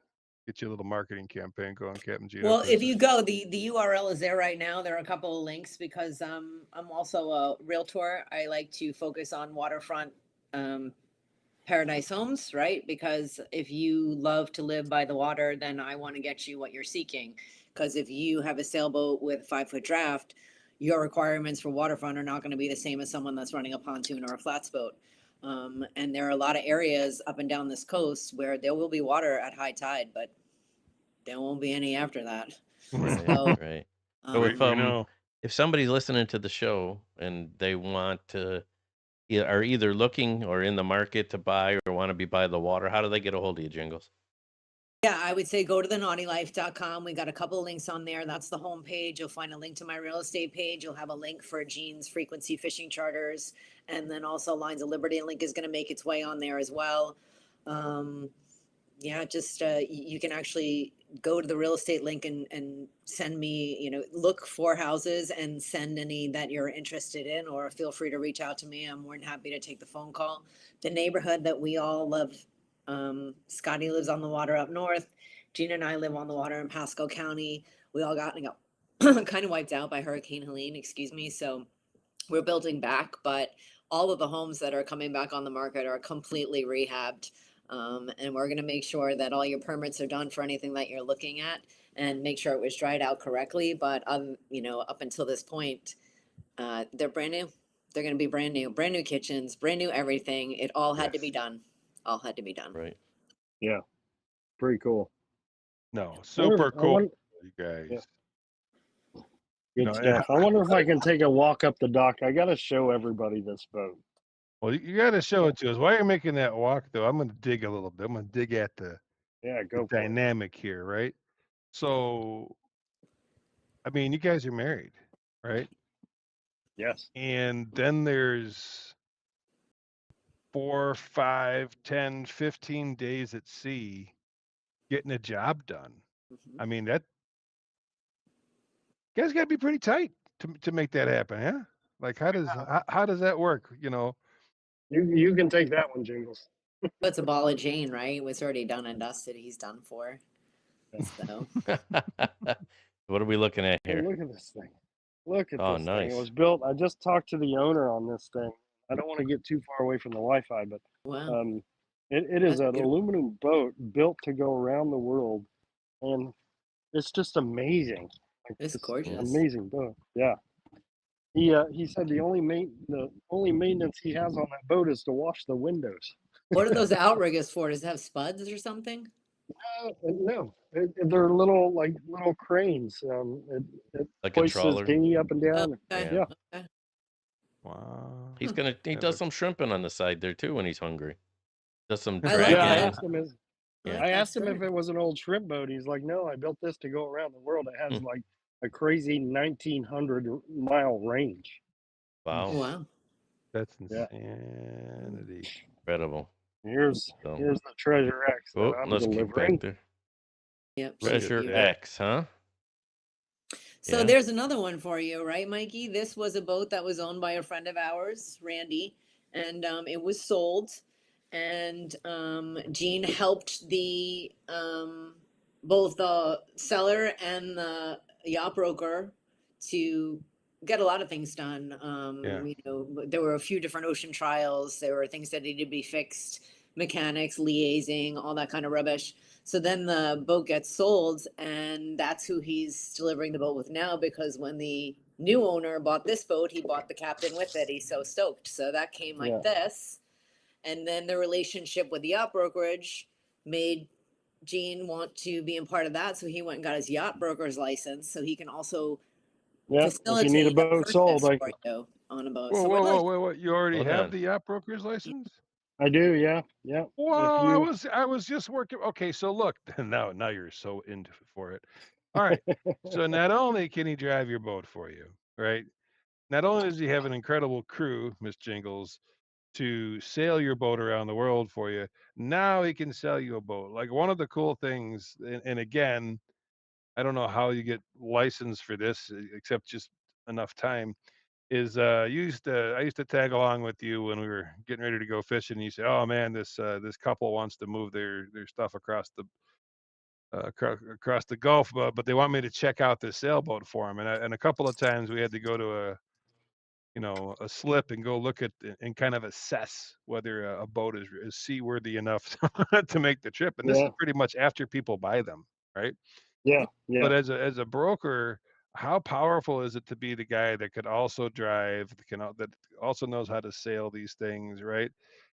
A: get you a little marketing campaign going, Captain Gino.
D: Well, if
A: 'cause
D: you go, the URL is there right now. There are a couple of links because I'm also a realtor. I like to focus on waterfront paradise homes, right? Because if you love to live by the water, then I want to get you what you're seeking. Because if you have a sailboat with 5-foot draft, your requirements for waterfront are not going to be the same as someone that's running a pontoon or a flats boat. And there are a lot of areas up and down this coast where there will be water at high tide, but there won't be any after that.
C: Right,
D: So,
C: right. So
A: we know.
C: if somebody's listening to the show and they want to are either looking or in the market to buy or want to be by the water, how do they get a hold of you, Jingles?
D: yeah, I would say go to thenaughtylife.com. We got a couple of links on there. That's the home page. You'll find a link to my real estate page. You'll have a link for Gene's frequency fishing charters. And then also Lines of Liberty link is going to make its way on there as well. Yeah, just you can actually go to the real estate link and send me, look for houses and send any that you're interested in, or feel free to reach out to me. I'm more than happy to take the phone call. The neighborhood that we all love, Scotty lives on the water up north. Gina and I live on the water in Pasco County. We all got kind of wiped out by Hurricane Helene, excuse me. So we're building back, but all of the homes that are coming back on the market are completely rehabbed. And we're going to make sure that all your permits are done for anything that you're looking at and make sure it was dried out correctly. But, up until this point, they're brand new. They're going to be brand new kitchens, brand new everything. It all had to be done. All had to be done.
C: Right.
B: Yeah, pretty cool.
A: No,
B: I
A: super
B: wonder,
A: cool, you guys.
B: Yeah.
A: You
B: Good
A: know,
B: stuff. I wonder if I can take a walk up the dock. I got to show everybody this boat.
A: well, you got to show it to us. While you're making that walk, though, I'm going to dig a little bit. I'm going to dig at the
B: Yeah, go for it.
A: dynamic here, right? So, I mean, you guys are married, right?
B: Yes.
A: And then there's 4, 5, 10, 15 days at sea getting a job done.
D: Mhm.
A: I mean, that you guys got to be pretty tight to make that happen, yeah? Like, how does that work?
B: You can take that one, Jingles.
D: It's a ball of Jane, right? It was already done and dusted. He's done for. So
C: What are we looking at
B: Hey,
C: here?
B: look at this thing. Look at
C: Oh,
B: this thing. It
C: nice.
B: was built. I just talked to the owner on this thing. I don't want to get too far away from the Wi-Fi, but
D: wow,
B: it is
D: That's
B: an
D: beautiful.
B: aluminum boat built to go around the world, and it's just amazing. Like,
D: it's
B: it's
D: gorgeous.
B: amazing boat. Yeah. He said the only maintenance he has on that boat is to wash the windows.
D: What are those outriggers for? Does it have spuds or something?
B: No, they're little cranes. It
C: Like a
B: hoists his
C: trawler.
B: dinghy up and
D: Oh,
B: down.
D: okay.
B: Yeah.
D: Okay.
A: Wow.
C: He
A: Yeah,
C: does
A: but-
C: some shrimping on the side there too when he's hungry. Does some
D: I love
C: dragging.
B: Yeah, I
D: that.
B: asked him.
C: Yeah.
B: I
D: That's
B: asked him if
D: great.
B: it was an old shrimp boat. He's like, no, I built this to go around the world. It has like a crazy 1,900-mile range.
C: Wow.
D: Wow.
A: That's
B: Yeah.
A: insanity.
C: Incredible.
B: Here's
C: So,
B: the Treasure X that
C: oh,
B: I'm
C: let's kick
B: delivering.
C: back there.
D: Yep.
A: Look
D: she's
A: at
C: Treasure
D: beautiful.
A: that.
C: X, huh?
D: So
C: Yeah.
D: there's another one for you, right, Mikey? This was a boat that was owned by a friend of ours, Randy, and it was sold. And Gene helped the both the seller and the yacht broker to get a lot of things done.
A: Yeah.
D: There were a few different ocean trials. There were things that needed to be fixed, mechanics, liaising, all that kind of rubbish. So then the boat gets sold, and that's who he's delivering the boat with now. Because when the new owner bought this boat, he bought the captain with it. He's so stoked. So that came like this, and then the relationship with the yacht brokerage made Gene want to be a part of that. So he went and got his yacht broker's license, so he can also
B: If you need a
D: facilitate
B: boat sold,
D: for you on a boat.
A: Whoa,
D: So
A: whoa,
D: we're like,
A: whoa, whoa! You already
C: Hold
A: have
C: on.
A: the yacht broker's license?
B: I do, yeah.
A: Wow, I was just working. Okay, so look, now you're so into for it. All right. So not only can he drive your boat for you, right? Not only does he have an incredible crew, Miss Jingles, to sail your boat around the world for you, now he can sell you a boat. Like one of the cool things, and again, I don't know how you get licensed for this, except just enough time. Is I used to tag along with you when we were getting ready to go fishing. And you say, "Oh man, this couple wants to move their stuff across the across the Gulf, but they want me to check out this sailboat for them." And a couple of times we had to go to a slip and go look at and kind of assess whether a boat is seaworthy enough to make the trip. And this is pretty much after people buy them, right?
B: Yeah.
A: But as a broker, how powerful is it to be the guy that could also drive, that also knows how to sail these things, right?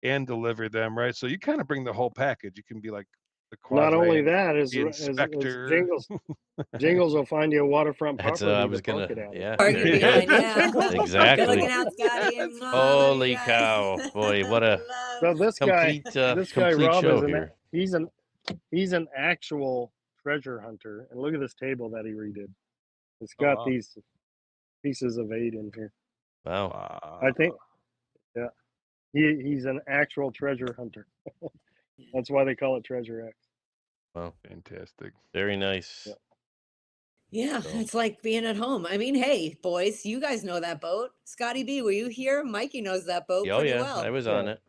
A: And deliver them, right? So you kind of bring the whole package. You can be like the
B: Not only that,
A: the
B: is
A: inspector.
B: Jingles will find you a waterfront
C: That's
B: property
C: I
B: to
C: was
B: park
C: gonna,
B: it out
C: yeah,
B: of.
D: park
C: there
D: it
C: you go.
D: behind, yeah. Good
C: Exactly.
D: looking out, Scotty. Love
C: Holy
D: you guys.
C: cow, boy, what a
B: So this guy
C: complete
B: Rob
C: show
B: is
C: here.
B: he's an actual treasure hunter. And look at this table that he redid. It's
A: Oh,
B: got
A: wow.
B: these pieces of 8 in here.
C: Wow.
B: I think, yeah, he's an actual treasure hunter. That's why they call it Treasure X.
C: Wow,
A: Fantastic.
C: very nice.
D: Yeah,
C: So-
D: it's like being at home. I mean, hey, boys, you guys know that boat. Scotty B, were you here? Mikey knows that boat
C: Oh
D: pretty
C: yeah,
D: well.
C: I was on it.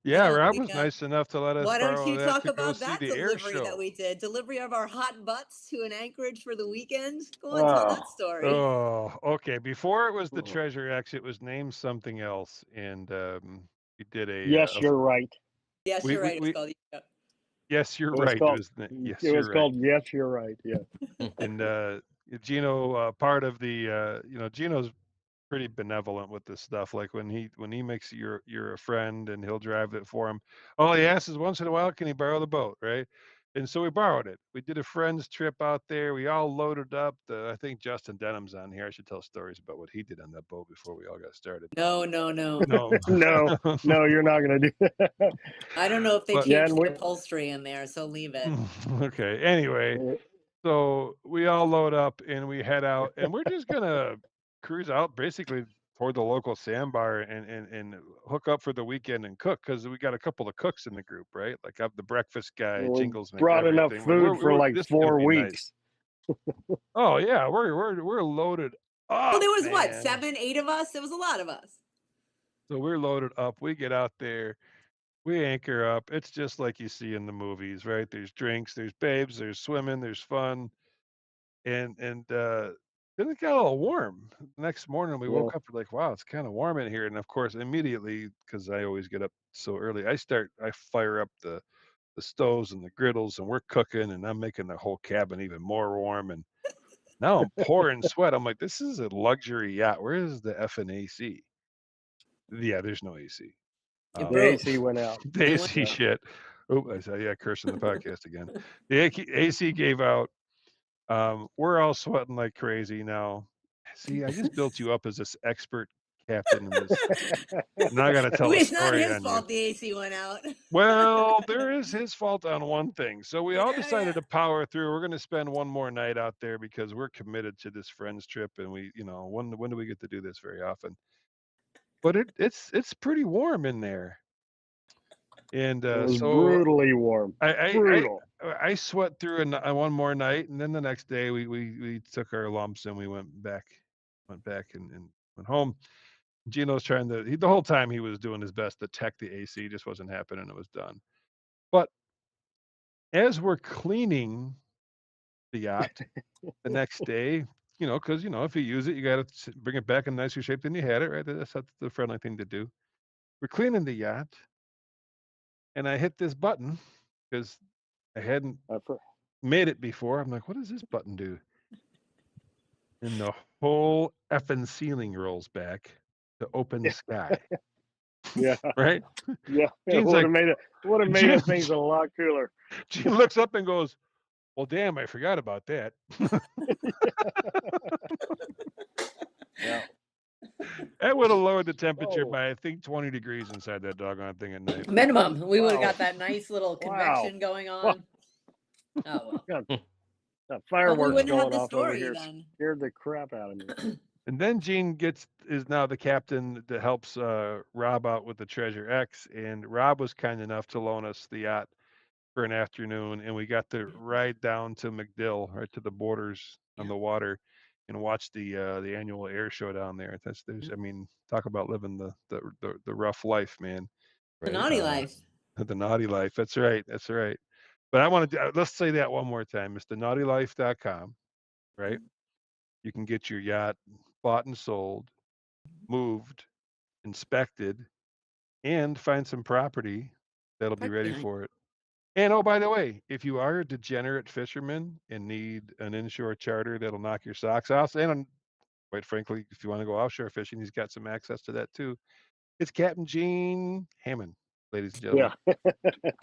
A: Yeah,
D: Yeah,
A: Rob was nice enough to let us
D: why don't
A: borrow
D: you
A: that
D: talk
A: to go
D: about
A: see
D: that
A: the air
D: delivery that
A: show.
D: we did? Delivery of our hot butts to an Anchorage for the weekend. Go on, tell
B: Oh.
D: that story.
A: Oh, okay. Before it was the Treasure X, it was named something else, and we did a.
B: Yes, you're right.
D: Yes,
A: we,
D: you're
A: we,
D: right.
A: we,
D: It's called. Yeah.
A: yes, you're
B: It was
A: right.
B: called.
A: Yes,
B: It was
A: you're right.
B: called Yes, you're right. Yeah.
A: And Gino, part of the, Gino's pretty benevolent with this stuff. Like when he makes you're a friend and he'll drive it for him. All he asks is once in a while, can he borrow the boat, right? And so we borrowed it. We did a friend's trip out there. We all loaded up. I think Justin Denham's on here. I should tell stories about what he did on that boat before we all got started.
D: No.
B: No, you're not gonna do that.
D: I don't know if they
A: But-
D: changed the upholstery in there, so leave it.
A: Okay. Anyway, so we all load up and we head out, and we're just gonna cruise out basically toward the local sandbar and hook up for the weekend and cook, because we got a couple of cooks in the group, right? Like I'm the breakfast guy,
B: We
A: Jingles makes
B: brought enough
A: everything.
B: food for like
A: this is gonna
B: 4
A: be nice.
B: weeks.
A: Oh yeah, we're loaded up.
D: Well, there was what,
A: man.
D: 7, 8 of us? There was a lot of us.
A: So we're loaded up. We get out there. We anchor up. It's just like you see in the movies, right? There's drinks, there's babes, there's swimming, there's fun. And then it got a little warm. The next morning we woke up, we're like, wow, it's kind of warm in here. And of course, immediately, because I always get up so early, I fire up the stoves and the griddles, and we're cooking, and I'm making the whole cabin even more warm. And now I'm pouring sweat. I'm like, this is a luxury yacht. Where is the effing AC? Yeah, there's no AC.
B: The AC went out.
A: The AC shit. Oh, I said, yeah, cursing the podcast again. The AC gave out. We're all sweating like crazy now. See, I just built you up as this expert captain in this. Now I got to tell a
D: It's not
A: story
D: his
A: on
D: fault
A: you.
D: the AC went out.
A: Well, there is his fault on one thing. So we all decided to power through. We're going to spend one more night out there because we're committed to this friends trip, and we, when do we get to do this very often? But it's pretty warm in there. And
B: It was
A: so
B: brutally warm. Brutal.
A: I sweat through one more night, and then the next day we took our lumps and we went back and went home. Gino's trying the whole time he was doing his best to tech the AC, just wasn't happening. It was done. But as we're cleaning the yacht the next day, because, if you use it, you got to bring it back in nicer shape than you had it, right? That's the friendly thing to do. We're cleaning the yacht, and I hit this button because I hadn't made it before. I'm like, what does this button do? And the whole effing ceiling rolls back to open sky,
B: Yeah,
A: right?
B: yeah. It
A: Gene's
B: would
A: like,
B: have made it. Would have made
A: Gene,
B: it things a lot cooler.
A: Gene looks up and goes, well, damn, I forgot about that.
B: Yeah.
A: That would have lowered the temperature
B: Oh,
A: by, I think, 20 degrees inside that doggone thing at night.
D: Minimum. We would have
B: wow.
D: got that nice little
B: Wow.
D: convection going on. Oh well.
B: Got
D: But we
B: fireworks
D: wouldn't have
B: going
D: the
B: off over
D: story
B: here.
D: then.
B: Scared the crap out of me.
A: And then Gene is now the captain that helps Rob out with the Treasure X. And Rob was kind enough to loan us the yacht for an afternoon, and we got to ride down to McDill, right to the borders on
D: Yeah.
A: the water, and watch the annual air show down there. I mean, talk about living the rough life, man.
D: The
C: Right.
D: naughty life.
A: The naughty life. That's right. That's right. But I want to let's say that one more time. It's thenaughtylife.com, right? You can get your yacht bought and sold, moved, inspected, and find some property that'll be
D: Park
A: ready
D: behind.
A: for it. And oh, by the way, if you are a degenerate fisherman and need an inshore charter that'll knock your socks off, and quite frankly, if you want to go offshore fishing, he's got some access to that too. It's Captain Gene Hammond, ladies and gentlemen.
B: Yeah.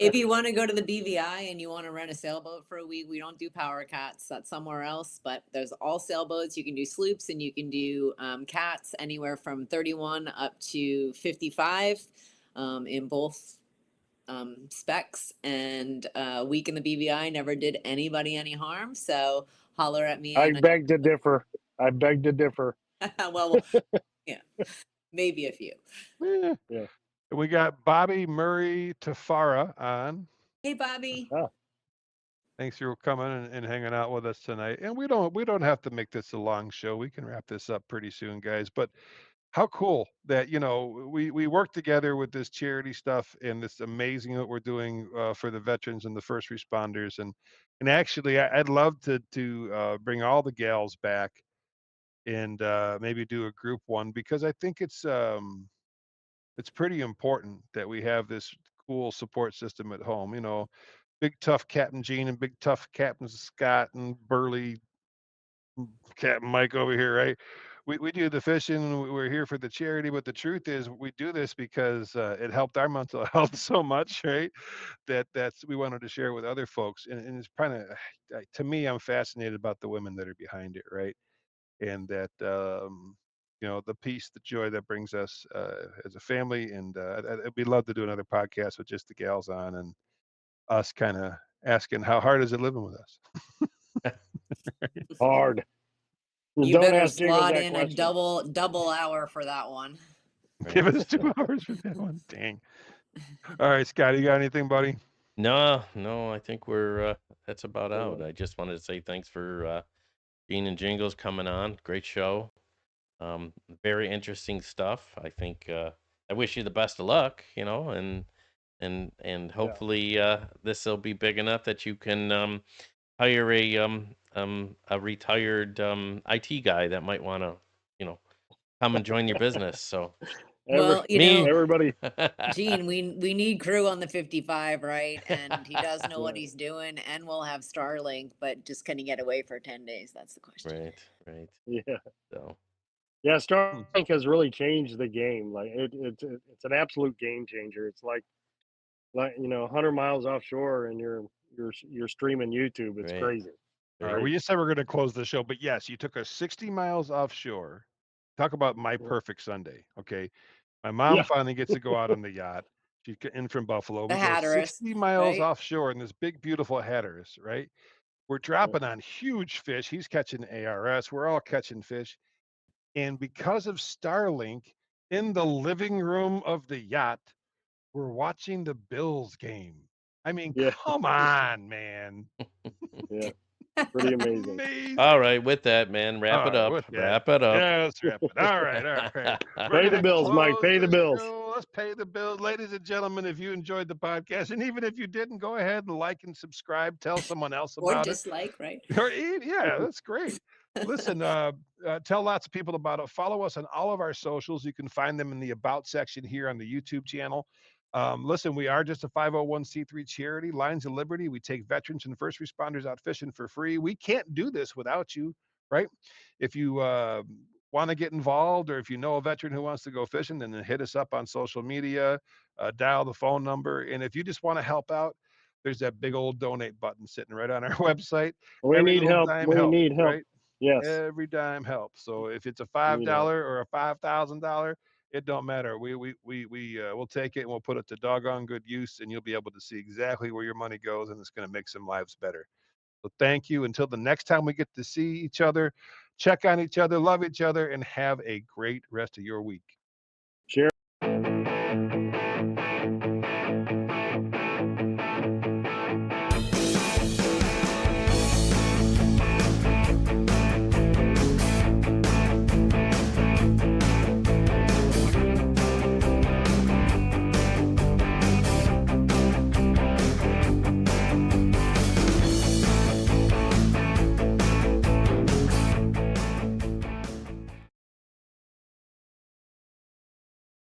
D: If you want to go to the BVI and you want to rent a sailboat for a week, we don't do power cats. That's somewhere else. But there's all sailboats. You can do sloops and you can do cats anywhere from 31 up to 55 in both specs. And a week in the BVI never did anybody any harm. So holler at me.
B: I beg to differ. I beg to differ.
D: Well, yeah, maybe a few.
A: Yeah.
B: Yeah.
A: And we got Bobby Murray Tafara on.
D: Hey, Bobby.
B: Oh,
A: Thanks for coming and hanging out with us tonight. And we don't have to make this a long show. We can wrap this up pretty soon, guys. But how cool that we work together with this charity stuff and this amazing that we're doing for the veterans and the first responders. And actually, I'd love to bring all the gals back and maybe do a group one because I think it's pretty important that we have this cool support system at home. Big tough Captain Gene and big tough Captain Scott and burly Captain Mike over here, right? We do the fishing. We're here for the charity, but the truth is, we do this because it helped our mental health so much, right? That's we wanted to share with other folks, and it's kind of to me, I'm fascinated about the women that are behind it, right? And that the peace, the joy that brings us as a family, and we'd love to do another podcast with just the gals on and us kind of asking how hard is it living with us.
B: hard.
D: You
B: Don't
D: better
B: ask Jingles
D: slot
B: that
D: in
B: question.
D: a double hour for that one.
A: Give us 2 hours for that one. Dang. All right, Scott, you got anything, buddy?
C: No, I think we're that's about out. I just wanted to say thanks for Gene and Jingles coming on. Great show. Very interesting stuff. I think I wish you the best of luck, and hopefully this will be big enough that you can hire a retired IT guy that might want to, come and join your business. So
D: Well,
C: me,
B: Everybody.
D: Gene, we need crew on the 55, right? And he does know what he's doing, and we'll have Starlink, but just can he get away for 10 days? That's the question.
C: right.
B: Yeah.
C: So
B: Yeah, Starlink has really changed the game. Like it's an absolute game changer. It's like 100 miles offshore and you're streaming YouTube. It's
C: right,
B: crazy.
A: All right, we just said we're going to close the show, but yes, you took us 60 miles offshore. Talk about my perfect Sunday. Okay, my mom
B: Yeah.
A: finally gets to go out on the yacht. She's in from Buffalo.
D: The
A: We go
D: Hatteras,
A: 60 miles
D: right?
A: offshore in this big, beautiful Hatteras, right? We're dropping on huge fish. He's catching ARS. We're all catching fish. And because of Starlink, in the living room of the yacht, we're watching the Bills game. I mean,
B: Yeah.
A: come on, man.
B: Yeah. Pretty amazing.
A: Amazing.
C: All right, with that, man, wrap it
A: All right,
C: up.
A: with that,
C: Wrap it up.
A: yeah, let's wrap it. All right, all right. We're
B: Pay the
A: gonna
B: bills, Mike.
A: close
B: Pay the
A: this
B: bills.
A: show. Let's pay the bills, ladies and gentlemen. If you enjoyed the podcast, and even if you didn't, go ahead and like and subscribe. Tell someone else
D: Or
A: about it.
D: dislike, right?
A: Yeah, that's great. Listen, tell lots of people about it. Follow us on all of our socials. You can find them in the About section here on the YouTube channel. Listen, we are just a 501c3 charity, Lines of Liberty. We take veterans and first responders out fishing for free. We can't do this without you, right? If you want to get involved, or if you know a veteran who wants to go fishing, then hit us up on social media, dial the phone number. And if you just want to help out, there's that big old donate button sitting right on our website.
B: We
A: Every
B: need
A: little
B: help.
A: dime
B: We
A: helps,
B: need help.
A: right?
B: Yes.
A: Every dime helps. So if it's a
B: We need help.
A: $5 or a $5,000, it don't matter. We'll take it and we'll put it to doggone good use, and you'll be able to see exactly where your money goes, and it's going to make some lives better. So thank you. Until the next time we get to see each other, check on each other, love each other, and have a great rest of your week.